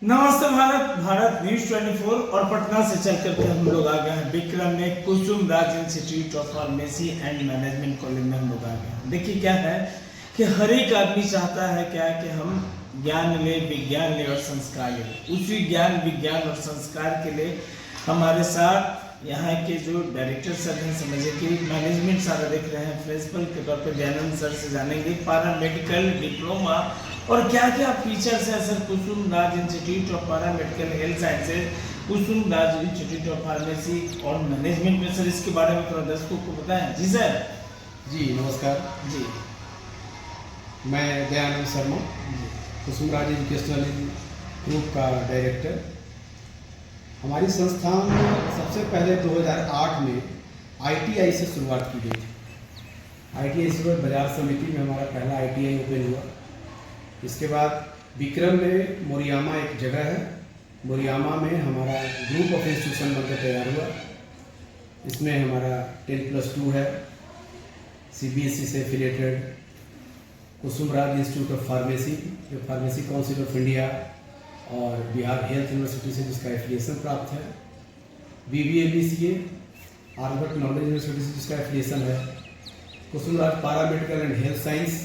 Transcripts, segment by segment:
नमस्ते भारत। भारत न्यूज 24 और पटना से चल करके हम लोग आ गए हैं विक्रम में Kusum Raj institute of pharmacy and management college में हम लोग आ गए हैं। देखिए क्या है कि हर एक आदमी चाहता है क्या है कि हम ज्ञान ले, विज्ञान ले और संस्कार ले। उसी ज्ञान, विज्ञान और संस्कार के लिए हमारे साथ यहाँ के जो डायरेक्टर सर हैं, समझिए कि मैनेजमेंट सारा देख रहे हैं, प्रिंसिपल के तौर पर दयानंद सर से जानेंगे पारा मेडिकल डिप्लोमा और क्या क्या फीचर्स है sir Kusum Raj institute of paramedical health sciences, Kusum Raj institute of pharmacy और मैनेजमेंट में। सर इसके बारे में थोड़ा दर्शकों को बताएं। जी सर। जी नमस्कार जी मैं दयानंद शर्मा, कुसुम राज एजुकेशनल ग्रुप का डायरेक्टर। हमारी संस्थान में सबसे पहले 2008 में ITI से शुरुआत की गई थी। ITI से बाजार समिति में हमारा पहला ITI ओपन हुआ। इसके बाद विक्रम में मोरियामा एक जगह है, मोरियामा में हमारा ग्रुप ऑफ इंस्टीट्यूशन बनकर तैयार हुआ। इसमें हमारा 10+2 है, CBSE से affiliated Kusum Raj institute of pharmacy, जो फार्मेसी काउंसिल ऑफ इंडिया और बिहार हेल्थ यूनिवर्सिटी से जिसका एफिलिएशन प्राप्त है, BBA BCA Harvard knowledge university से जिसका एफिलिएशन है, कुसुम राज पारा मेडिकल एंड हेल्थ साइंस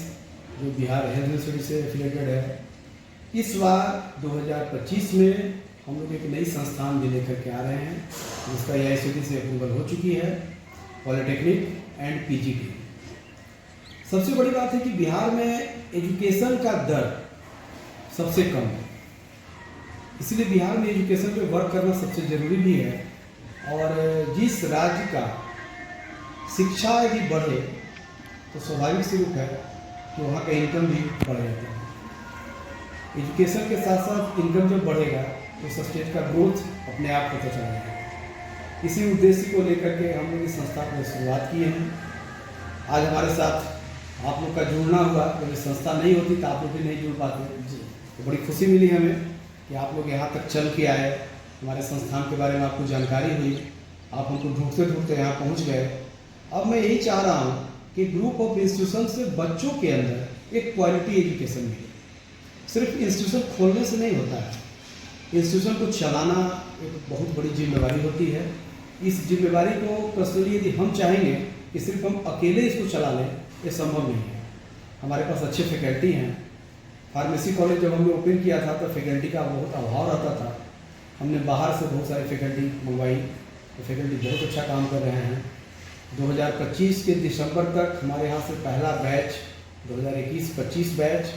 जो बिहार हेल्थ यूनिवर्सिटी से एफिलेटेड है। इस बार 2025 में हम लोग एक नई संस्थान भी लेकर के आ रहे हैं जिसका AICTE से अप्रूवल हो चुकी है, पॉलिटेक्निक एंड PGT। सबसे बड़ी बात है कि बिहार में एजुकेशन का दर सबसे कम है, इसलिए बिहार में एजुकेशन पे वर्क करना सबसे ज़रूरी भी है। और जिस राज्य का शिक्षा यदि बढ़े तो स्वाभाविक से रूप है कि वहाँ का इनकम भी बढ़ जाता है। एजुकेशन के साथ साथ इनकम जब बढ़ेगा तो उस स्टेट का ग्रोथ अपने आप होता चला जाएगा। इसी उद्देश्य को लेकर के हम लोग इस संस्था को शुरुआत किए हैं। आज हमारे साथ आप लोग का जुड़ना हुआ, अगर संस्था नहीं होती तो आप लोग भी नहीं जुड़ पाते जी। तो बड़ी खुशी मिली हमें कि आप लोग यहाँ तक चल के आए, हमारे संस्थान के बारे में आपको जानकारी हुई, आप हमको ढूंढते ढूंढते यहाँ पहुँच गए। अब मैं यही चाह रहा हूँ कि ग्रुप ऑफ इंस्टीट्यूशन से बच्चों के अंदर एक क्वालिटी एजुकेशन मिले। सिर्फ इंस्टीट्यूशन खोलने से नहीं होता है, इंस्टीट्यूशन को चलाना एक बहुत बड़ी जिम्मेवारी होती है। इस जिम्मेवारी को पर्सनली यदि हम चाहेंगे कि सिर्फ हम अकेले इसको चला लें, ये संभव नहीं है। हमारे पास अच्छे फैकल्टी हैं। फार्मेसी कॉलेज जब हमने ओपन किया था तो फैकल्टी का बहुत अभाव रहता था। हमने बाहर से बहुत सारी फैकल्टी मंगवाई, तो फैकल्टी बहुत अच्छा काम कर रहे हैं। 2025 के दिसंबर तक हमारे यहाँ से पहला बैच 2021-25 बैच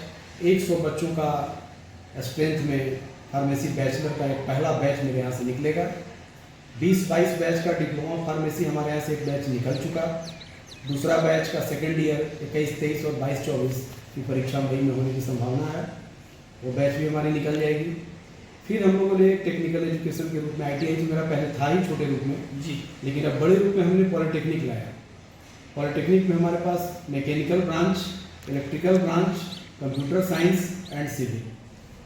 100 बच्चों का स्ट्रेंथ में फार्मेसी बैचलर का एक पहला बैच मेरे यहाँ से निकलेगा। 20-22 बैच का डिप्लोमा फार्मेसी हमारे यहाँ से एक बैच निकल चुका। दूसरा बैच का सेकेंड ईयर 21-23 और 22-24 की परीक्षा मई में होने की संभावना है, वो बैच भी हमारी निकल जाएगी। फिर हम लोगों ने टेक्निकल एजुकेशन के रूप में ITI तो मेरा पहले था ही छोटे रूप में जी, लेकिन अब बड़े रूप में हमने पॉलिटेक्निक लाया। पॉलिटेक्निक में हमारे पास mechanical branch, electrical branch, computer science and civil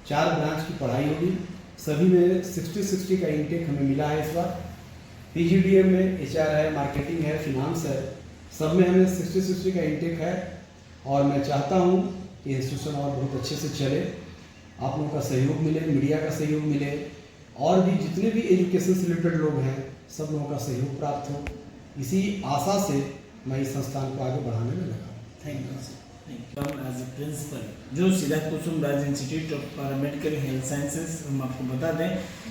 4 branch की पढ़ाई होगी। सभी में 60-60 का इंटेक हमें मिला है इस बार। PGDM में HR है, मार्केटिंग है, फिनांस है, सब में हमें 60-60 का इंटेक है। और मैं चाहता हूँ कि इंस्टीट्यूशन और बहुत अच्छे से चले, आप लोगों का सहयोग मिले, मीडिया का सहयोग मिले, और भी जितने भी एजुकेशन से रिलेटेड लोग हैं सब लोगों का सहयोग प्राप्त हो। इसी आशा से मैं इस संस्थान को आगे बढ़ाने में लगा। Thank you sir. As a principal जो सीधा Kusum Raj institute of paramedical health sciences, हम आपको बता दें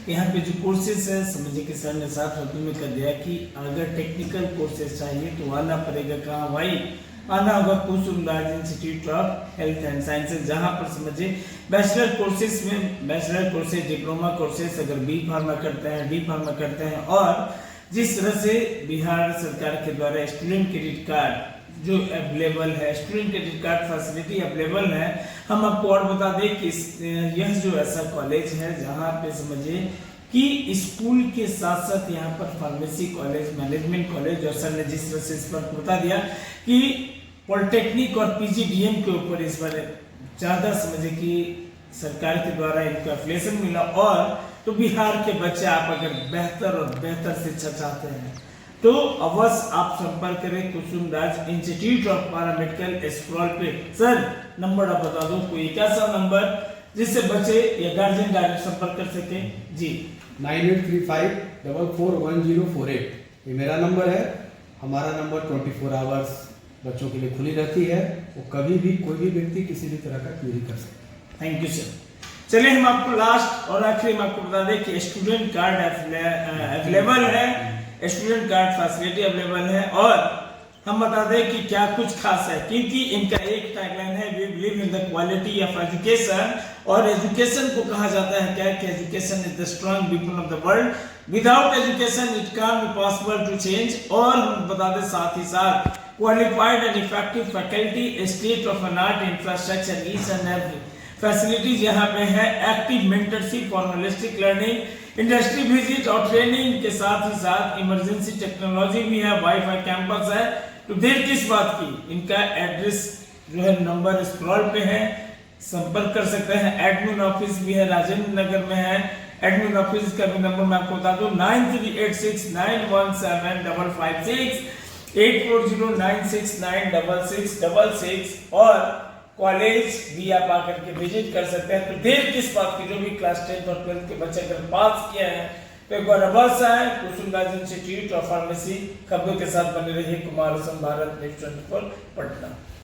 यहाँ पे जो कोर्सेज है, समझिए कि सर ने साफ शब्दों में कर दिया कि अगर टेक्निकल कोर्सेज चाहिए तो आना पड़ेगा कहाँ भाई, आना होगा Kusum Raj institute of health and sciences, जहाँ पर समझिए बैचलर कोर्सेज में बैचलर कोर्सेज, डिप्लोमा कोर्सेज, अगर B फार्मा करते हैं, D फार्मा करते हैं, और जिस तरह से बिहार सरकार के द्वारा स्टूडेंट क्रेडिट कार्ड जो अवेलेबल है, student credit card facility available है। हम आपको और बता दें कि यह जो ऐसा कॉलेज है जहाँ पे समझिए कि स्कूल के साथ साथ यहाँ पर फार्मेसी कॉलेज, मैनेजमेंट कॉलेज, और सर ने जिस तरह से इस पर बता दिया कि पॉलिटेक्निक और PGDM के ऊपर इस बार ज़्यादा समझिए कि सरकार के द्वारा इनको एफिलिएशन मिला। और तो बिहार के बच्चे आप अगर बेहतर और बेहतर शिक्षा चाहते हैं तो अवश्य आप संपर्क करें कुसुम Raj institute of paramedical. Scroll पे सर नंबर आप बता दो, कोई कैसा नंबर जिससे बच्चे या गार्जियन डायरेक्ट संपर्क कर सके। जी 9835441048 ये मेरा नंबर है। हमारा नंबर 24 आवर्स बच्चों के लिए खुली रहती है। वो कभी भी कोई भी व्यक्ति किसी भी तरह का क्वेरी कर सकता है। Thank you sir. चलिए हम आपको लास्ट और आखिरी में आपको बता दें कि स्टूडेंट कार्ड अवेलेबल है, स्टूडेंट कार्ड फैसिलिटी अवेलेबल है, और हम बता दें कि क्या कुछ खास है, क्योंकि इनका एक टैगलाइन है we believe in the quality of education, और एजुकेशन को कहा जाता है क्या कि education is the strong weapon of the world, without education it can't be possible to change. और हम बता दें साथ ही साथ qualified and effective faculty, state of an art infrastructure, each and every facilities यहाँ पे है, active mentorship for holistic learning, industry visit और ट्रेनिंग के साथ ही साथ इमरजेंसी टेक्नोलॉजी भी है, वाईफाई कैंपस है। तो देर किस बात की, इनका एड्रेस जो है नंबर स्क्रॉल पे है, संपर्क कर सकते हैं। एडमिन ऑफिस भी है, राजेंद्र नगर में है। एडमिन ऑफिस का भी नंबर मैं आपको बता दूं 9386917556 8409696666 और कॉलेज भी आप आकर के विजिट कर सकते हैं। तो देर किस बात की, जो भी क्लास 10 और 12 के बच्चे अगर पास किए हैं तो एक बार अवश्य आए कुसुम राज इंस्टीट्यूट ऑफ फार्मेसी खबरों के साथ बने रहिए। कुमार भारत न्यूज़ 24 पटना।